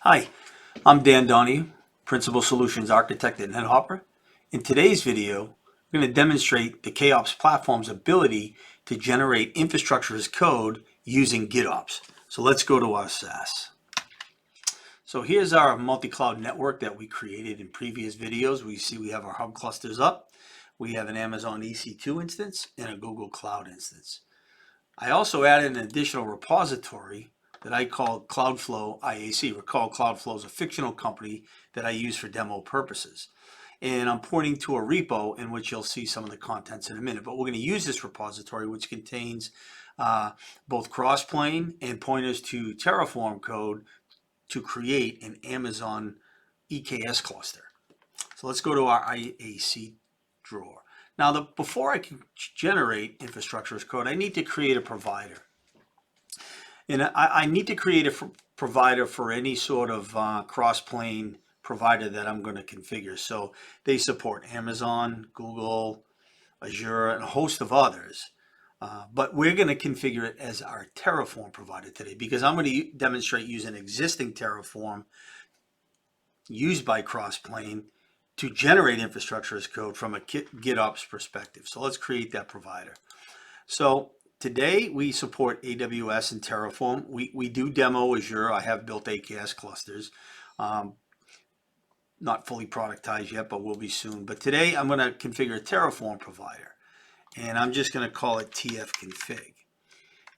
Hi, I'm Dan Donahue, Principal Solutions Architect at Nethopper. In today's video, we're going to demonstrate the KAOPS platform's ability to generate infrastructure as code using GitOps. So let's go to our SaaS. So here's our multi-cloud network that we created in previous videos. We see we have our hub clusters up. We have an Amazon EC2 instance and a Google Cloud instance. I also added an additional repository that I call Cloudflow IAC. Recall, Cloudflow is a fictional company that I use for demo purposes. And I'm pointing to a repo in which you'll see some of the contents in a minute. But we're going to use this repository, which contains both crossplane and pointers to Terraform code to create an Amazon EKS cluster. So let's go to our IAC drawer. Now, before I can generate infrastructure as code, I need to create a provider. And I need to create a provider for any sort of cross-plane provider that I'm going to configure. So they support Amazon, Google, Azure, and a host of others. But we're going to configure it as our Terraform provider today because I'm going to demonstrate using existing Terraform used by Crossplane to generate infrastructure as code from a GitOps perspective. So let's create that provider. So today we support AWS and Terraform. We do demo Azure. I have built AKS clusters. Not fully productized yet, but will be soon. But today I'm going to configure a Terraform provider. And I'm just going to call it tfconfig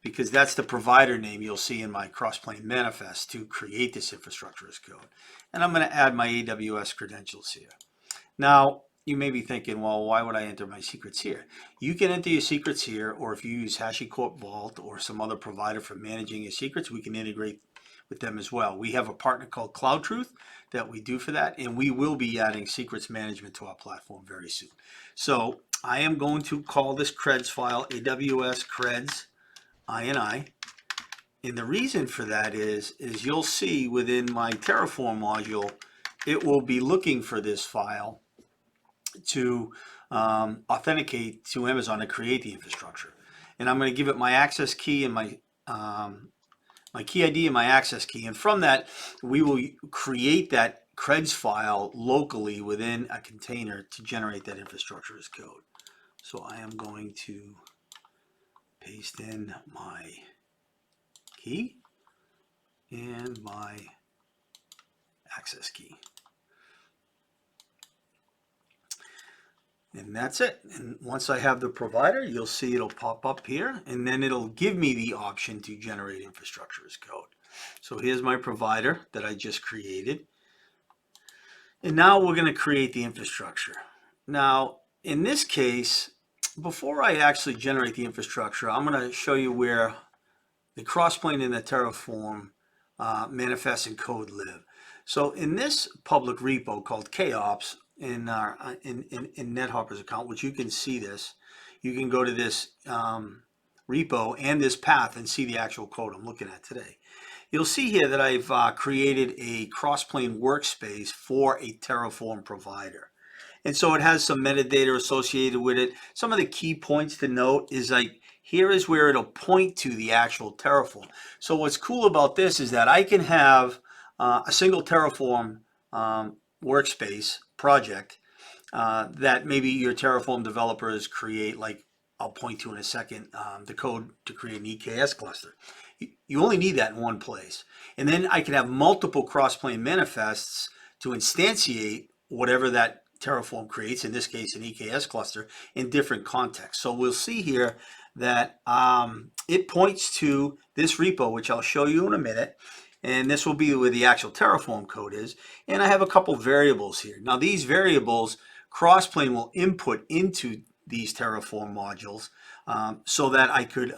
because that's the provider name you'll see in my Crossplane manifest to create this infrastructure as code. And I'm going to add my AWS credentials here. Now, you may be thinking, well, why would I enter my secrets here? You can enter your secrets here, or if you use HashiCorp Vault or some other provider for managing your secrets, we can integrate with them as well. We have a partner called CloudTruth that we do for that, and we will be adding secrets management to our platform very soon. So I am going to call this creds file AWS creds ini. And the reason for that is you'll see within my Terraform module, it will be looking for this file to authenticate to Amazon to create the infrastructure. And I'm going to give it my access key and my key ID and my access key. And from that, we will create that creds file locally within a container to generate that infrastructure as code. So I am going to paste in my key and my access key. And that's it. And once I have the provider, you'll see it'll pop up here, and then it'll give me the option to generate infrastructure as code. So here's my provider that I just created. And now we're going to create the infrastructure. Now, in this case, before I actually generate the infrastructure, I'm going to show you where the Crossplane and the Terraform manifest and code live. So in this public repo called KAOPS, in Nethopper's account, which you can see this, you can go to this repo and this path and see the actual code I'm looking at today. You'll see here that I've created a Crossplane workspace for a Terraform provider. And so it has some metadata associated with it. Some of the key points to note is like, here is where it'll point to the actual Terraform. So what's cool about this is that I can have a single Terraform workspace project that maybe your Terraform developers create, like I'll point to in a second, the code to create an EKS cluster. You only need that in one place. And then I can have multiple Crossplane manifests to instantiate whatever that Terraform creates, in this case an EKS cluster, in different contexts. So we'll see here that it points to this repo, which I'll show you in a minute. And this will be where the actual Terraform code is. And I have a couple variables here. Now these variables, Crossplane will input into these Terraform modules so that I could,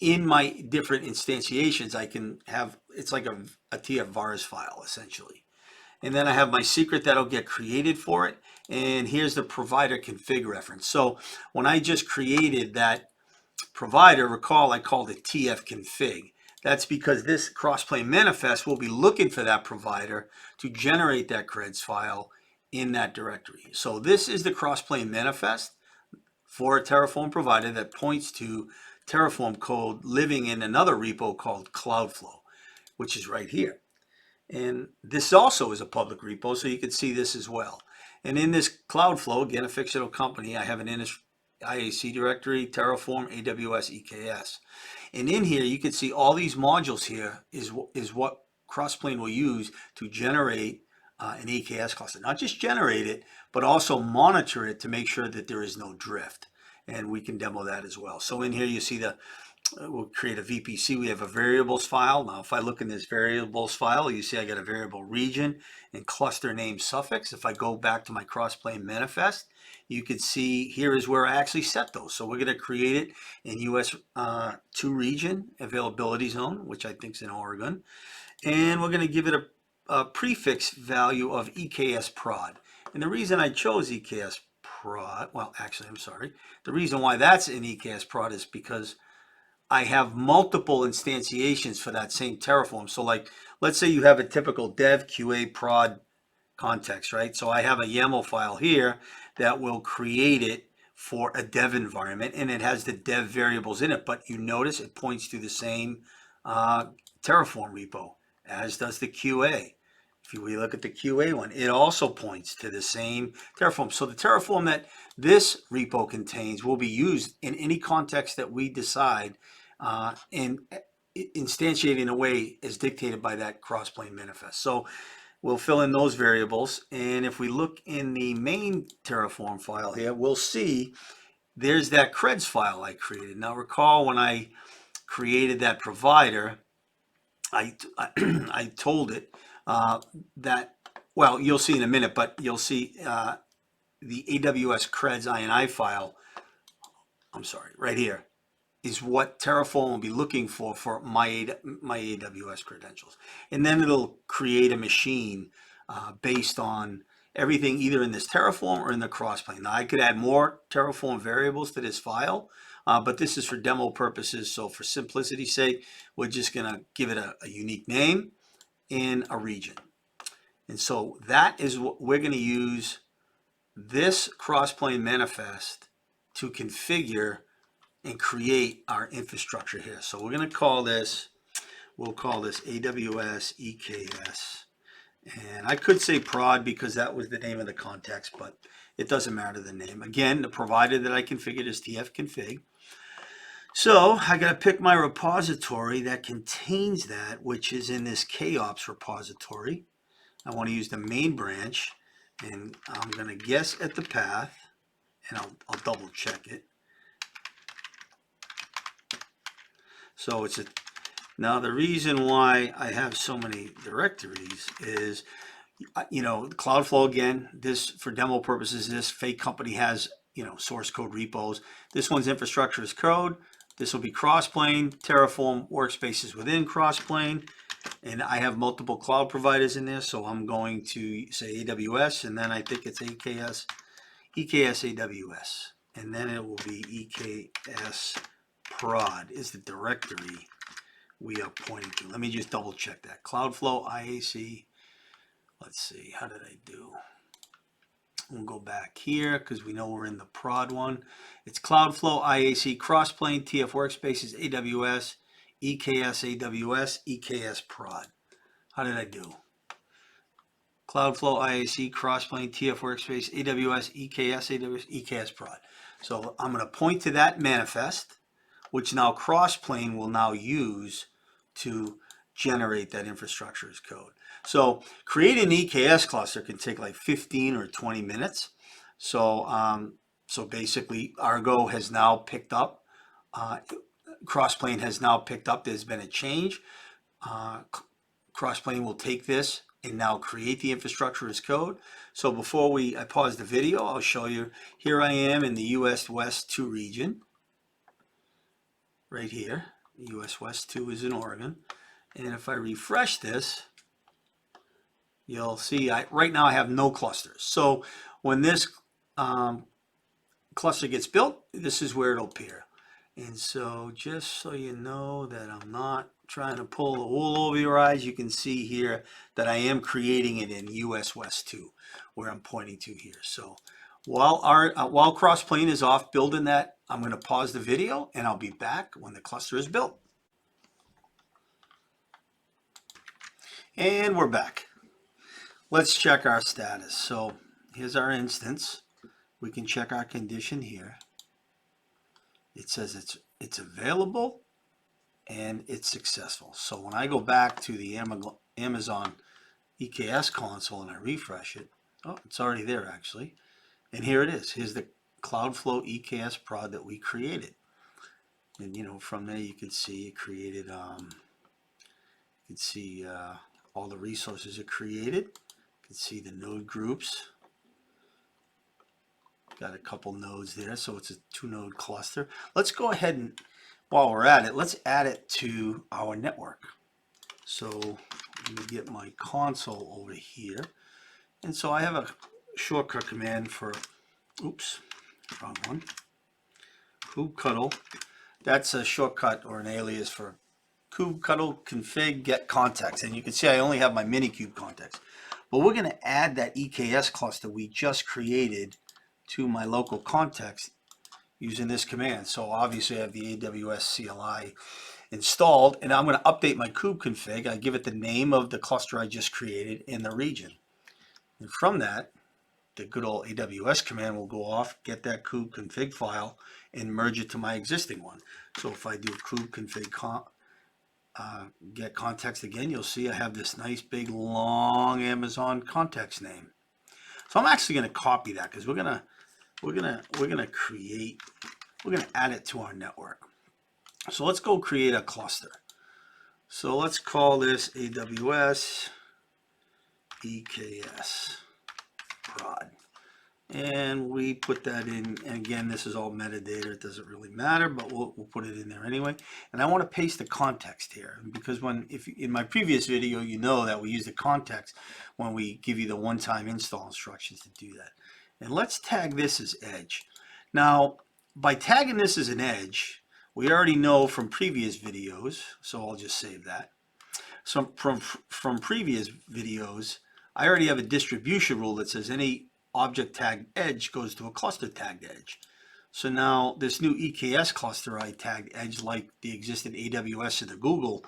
in my different instantiations, I can have, it's like a TF vars file essentially. And then I have my secret that'll get created for it. And here's the provider config reference. So when I just created that provider, recall I called it tfconfig. That's because this Crossplane manifest will be looking for that provider to generate that creds file in that directory. So this is the Crossplane manifest for a Terraform provider that points to Terraform code living in another repo called Cloudflow, which is right here. And this also is a public repo, so you can see this as well. And in this Cloudflow, again, a fictional company, I have an IAC directory, Terraform, AWS, EKS. And in here, you can see all these modules here is what Crossplane will use to generate an EKS cluster. Not just generate it, but also monitor it to make sure that there is no drift. And we can demo that as well. So in here, you see we'll create a VPC. We have a variables file. Now, if I look in this variables file, you see I got a variable region and cluster name suffix. If I go back to my Crossplane manifest, you can see here is where I actually set those. So we're going to create it in US 2 region availability zone, which I think is in Oregon. And we're going to give it a prefix value of EKS prod. And the reason I chose EKS prod, well, actually, I'm sorry. The reason why that's in EKS prod is because I have multiple instantiations for that same Terraform. So like, let's say you have a typical dev QA prod context, right? So I have a YAML file here that will create it for a dev environment, and it has the dev variables in it, but you notice it points to the same Terraform repo, as does the QA. If we look at the QA one, it also points to the same Terraform. So the Terraform that this repo contains will be used in any context that we decide and instantiate in a way as dictated by that Crossplane manifest. So we'll fill in those variables. And if we look in the main Terraform file here, we'll see there's that creds file I created. Now recall when I created that provider, I told it that, well, you'll see in a minute, but you'll see the AWS creds INI file, I'm sorry, right here, is what Terraform will be looking for my AWS credentials. And then it'll create a machine based on everything either in this Terraform or in the Crossplane. Now I could add more Terraform variables to this file, but this is for demo purposes. So for simplicity's sake, we're just gonna give it a unique name in a region. And so that is what we're gonna use this Crossplane manifest to configure and create our infrastructure here. So we're going to call this, we'll call this AWS EKS. And I could say prod because that was the name of the context, but it doesn't matter the name. Again, the provider that I configured is tfconfig. So I got to pick my repository that contains that, which is in this KAOPS repository. I want to use the main branch, and I'm going to guess at the path, and I'll double check it. So it's now the reason why I have so many directories is, Cloudflow, again, this for demo purposes, this fake company has, source code repos. This one's infrastructure as code. This will be Crossplane, Terraform, workspaces within Crossplane. And I have multiple cloud providers in there. So I'm going to say AWS, and then I think it's EKS AWS. And then it will be EKS prod is the directory we are pointing to. Let me just double check that. Cloudflow IAC. Let's see, how did I do? We'll go back here because we know we're in the prod one. It's Cloudflow IAC Crossplane TF Workspaces AWS EKS AWS EKS prod. How did I do? Cloudflow IAC Crossplane TF Workspace AWS EKS AWS EKS prod. So I'm going to point to that manifest, which now Crossplane will now use to generate that infrastructure as code. So creating an EKS cluster can take like 15 or 20 minutes. So basically Argo has now picked up, Crossplane has now picked up, there's been a change. Crossplane will take this and now create the infrastructure as code. So before I pause the video, I'll show you, here I am in the US West 2 region. Right here, US West 2 is in Oregon. And if I refresh this, you'll see right now I have no clusters. So when this cluster gets built, this is where it'll appear. And so just so you know that I'm not trying to pull the wool over your eyes, you can see here that I am creating it in US West 2, where I'm pointing to here. So while Crossplane is off building that, I'm going to pause the video and I'll be back when the cluster is built. And we're back. Let's check our status. So here's our instance. We can check our condition here. It says it's available and it's successful. So when I go back to the Amazon EKS console and I refresh it, oh, it's already there actually. And here it is. Here's the Cloudflow EKS prod that we created. And you know, from there you can see it created, you can see all the resources it created. You can see the node groups. Got a couple nodes there, so it's a 2-node cluster. Let's go ahead and, while we're at it, let's add it to our network. So let me get my console over here. And so I have a shortcut command for, oops, wrong one, kubectl. That's a shortcut or an alias for kubectl config get context. And you can see I only have my Minikube context. But we're going to add that EKS cluster we just created to my local context using this command. So obviously I have the AWS CLI installed, and I'm going to update my kube config. I give it the name of the cluster I just created in the region. And from that, the good old AWS command will go off, get that kube config file, and merge it to my existing one. So if I do kube config get context again, you'll see I have this nice big long Amazon context name. So I'm actually going to copy that because we're gonna add it to our network. So let's go create a cluster. So let's call this AWS EKS prod. And we put that in, and again, this is all metadata. It doesn't really matter, but we'll put it in there anyway. And I want to paste the context here because if in my previous video, you know that we use the context when we give you the one-time install instructions to do that. And let's tag this as edge. Now, by tagging this as an edge, we already know from previous videos, so I'll just save that. So from previous videos, I already have a distribution rule that says any object tagged edge goes to a cluster tagged edge. So now this new EKS cluster I tagged edge like the existing AWS and the Google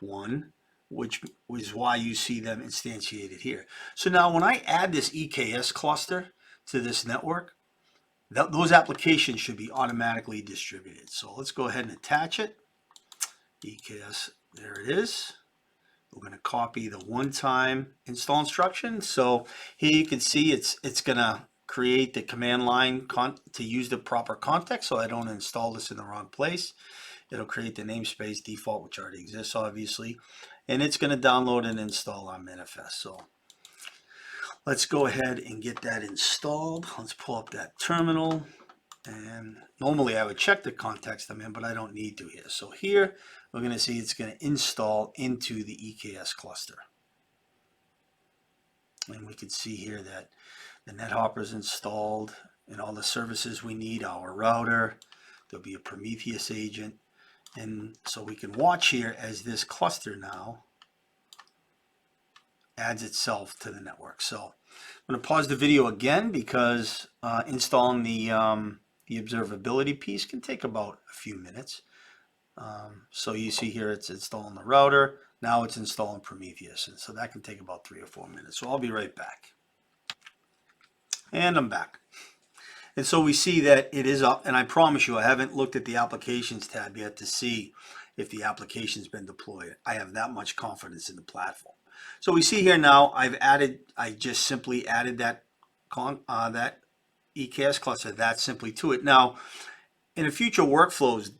one, which is why you see them instantiated here. So now when I add this EKS cluster to this network, those applications should be automatically distributed. So let's go ahead and attach it. EKS, there it is. We're going to copy the one-time install instruction. So here you can see it's going to create the command line to use the proper context so I don't install this in the wrong place. It'll create the namespace default, which already exists, obviously. And it's going to download and install our manifest. So let's go ahead and get that installed. Let's pull up that terminal. And normally I would check the context I'm in, but I don't need to here. So here we're going to see it's going to install into the EKS cluster. And we can see here that the Nethopper is installed and all the services we need, our router, there'll be a Prometheus agent. And so we can watch here as this cluster now adds itself to the network. So I'm going to pause the video again because installing the observability piece can take about a few minutes. So you see here it's installing the router. Now it's installing Prometheus. And so that can take about 3 or 4 minutes. So I'll be right back. And I'm back. And so we see that it is up. And I promise you, I haven't looked at the applications tab yet to see if the application's been deployed. I have that much confidence in the platform. So we see here now I just simply added that EKS cluster that simply to it. Now, in a future workflows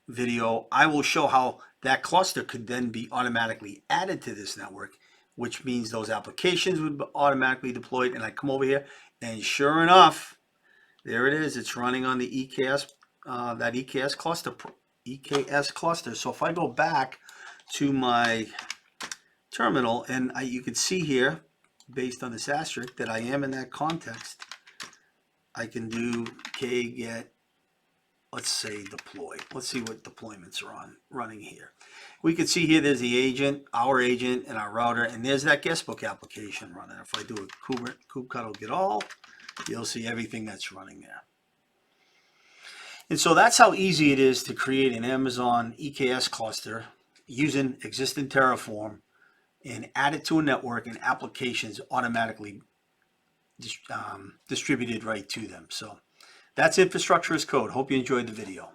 video, I will show how that cluster could then be automatically added to this network, which means those applications would be automatically deployed. And I come over here, and sure enough, there it is. It's running on the EKS, that EKS cluster. So if I go back to my terminal, and you can see here, based on this asterisk, that I am in that context, I can do get, let's say deploy. Let's see what deployments are running here. We can see here there's the agent, our agent, and our router, and there's that guestbook application running. If I do a kubectl get all, you'll see everything that's running there. And so that's how easy it is to create an Amazon EKS cluster using existing Terraform and add it to a network, and applications automatically distributed right to them. So that's infrastructure as code. Hope you enjoyed the video.